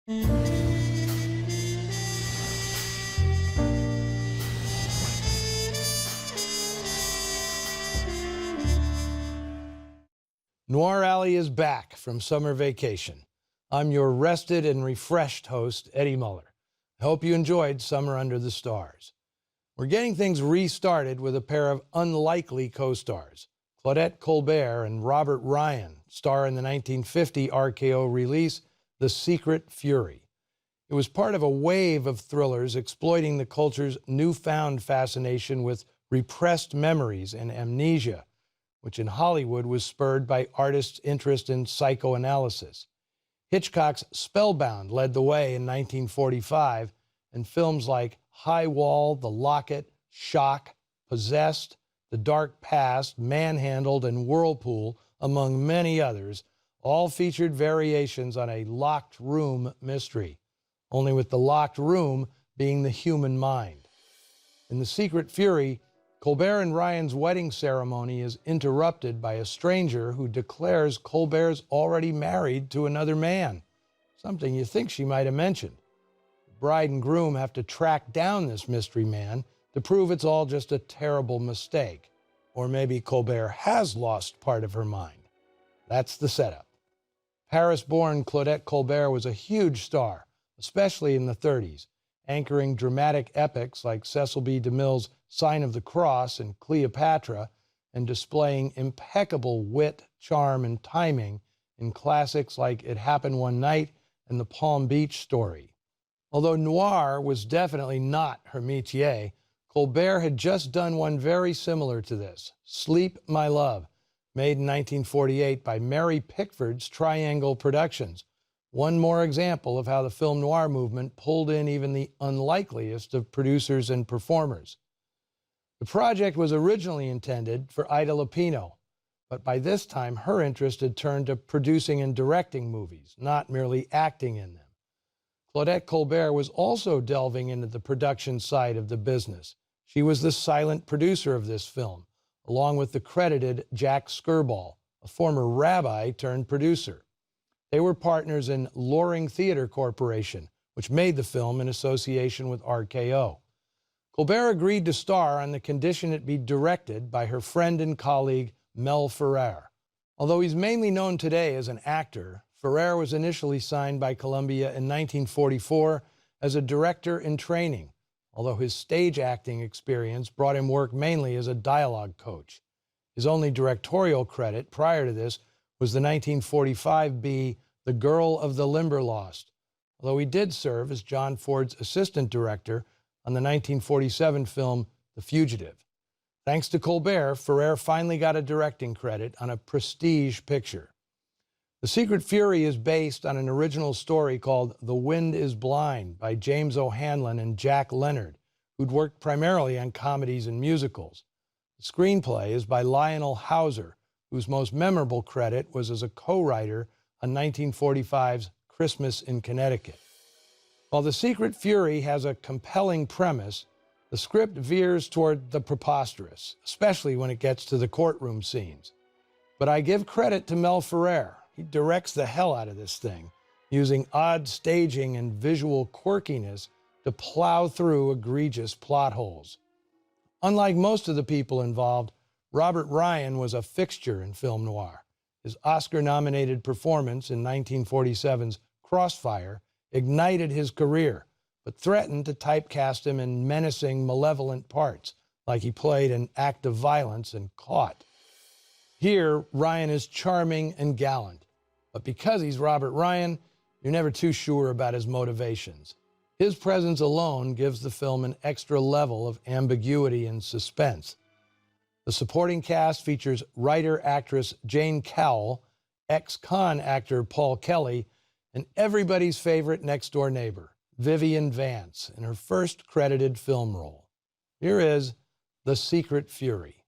Noir Alley is back from summer vacation. I'm your rested and refreshed host, Eddie Muller. I hope you enjoyed Summer Under the Stars. We're getting things restarted with a pair of unlikely co-stars. Claudette Colbert and Robert Ryan star in the 1950 RKO release, The Secret Fury. It was part of a wave of thrillers exploiting the culture's newfound fascination with repressed memories and amnesia, which in Hollywood was spurred by artists' interest in psychoanalysis. Hitchcock's Spellbound led the way in 1945, and films like High Wall, The Locket, Shock, Possessed, The Dark Past, Manhandled, and Whirlpool, among many others, all featured variations on a locked room mystery, only with the locked room being the human mind. In The Secret Fury, Colbert and Ryan's wedding ceremony is interrupted by a stranger who declares Colbert's already married to another man, something you think she might have mentioned. The bride and groom have to track down this mystery man to prove it's all just a terrible mistake. Or maybe Colbert has lost part of her mind. That's the setup. Paris-born Claudette Colbert was a huge star, especially in the 30s, anchoring dramatic epics like Cecil B. DeMille's Sign of the Cross and Cleopatra, and displaying impeccable wit, charm, and timing in classics like It Happened One Night and The Palm Beach Story. Although noir was definitely not her métier, Colbert had just done one very similar to this, Sleep, My Love, made in 1948 by Mary Pickford's Triangle Productions. One more example of how the film noir movement pulled in even the unlikeliest of producers and performers. The project was originally intended for Ida Lupino, but by this time her interest had turned to producing and directing movies, not merely acting in them. Claudette Colbert was also delving into the production side of the business. She was the silent producer of this film, along with the credited Jack Skirball, a former rabbi turned producer. They were partners in Loring Theater Corporation, which made the film in association with RKO. Colbert agreed to star on the condition it be directed by her friend and colleague Mel Ferrer. Although he's mainly known today as an actor, Ferrer was initially signed by Columbia in 1944 as a director in training, although his stage acting experience brought him work mainly as a dialogue coach. His only directorial credit prior to this was the 1945 B, The Girl of the Limberlost, although he did serve as John Ford's assistant director on the 1947 film The Fugitive. Thanks to Colbert, Ferrer finally got a directing credit on a prestige picture. The Secret Fury is based on an original story called The Wind is Blind by James O'Hanlon and Jack Leonard, who'd worked primarily on comedies and musicals. The screenplay is by Lionel Hauser, whose most memorable credit was as a co-writer on 1945's Christmas in Connecticut. While The Secret Fury has a compelling premise, the script veers toward the preposterous, especially when it gets to the courtroom scenes. But I give credit to Mel Ferrer. He directs the hell out of this thing, using odd staging and visual quirkiness to plow through egregious plot holes. Unlike most of the people involved, Robert Ryan was a fixture in film noir. His Oscar-nominated performance in 1947's Crossfire ignited his career, but threatened to typecast him in menacing, malevolent parts, like he played in Act of Violence and Caught. Here, Ryan is charming and gallant, but because he's Robert Ryan, you're never too sure about his motivations. His presence alone gives the film an extra level of ambiguity and suspense. The supporting cast features writer-actress Jane Cowell, ex-con actor Paul Kelly, and everybody's favorite next-door neighbor, Vivian Vance, in her first credited film role. Here is The Secret Fury.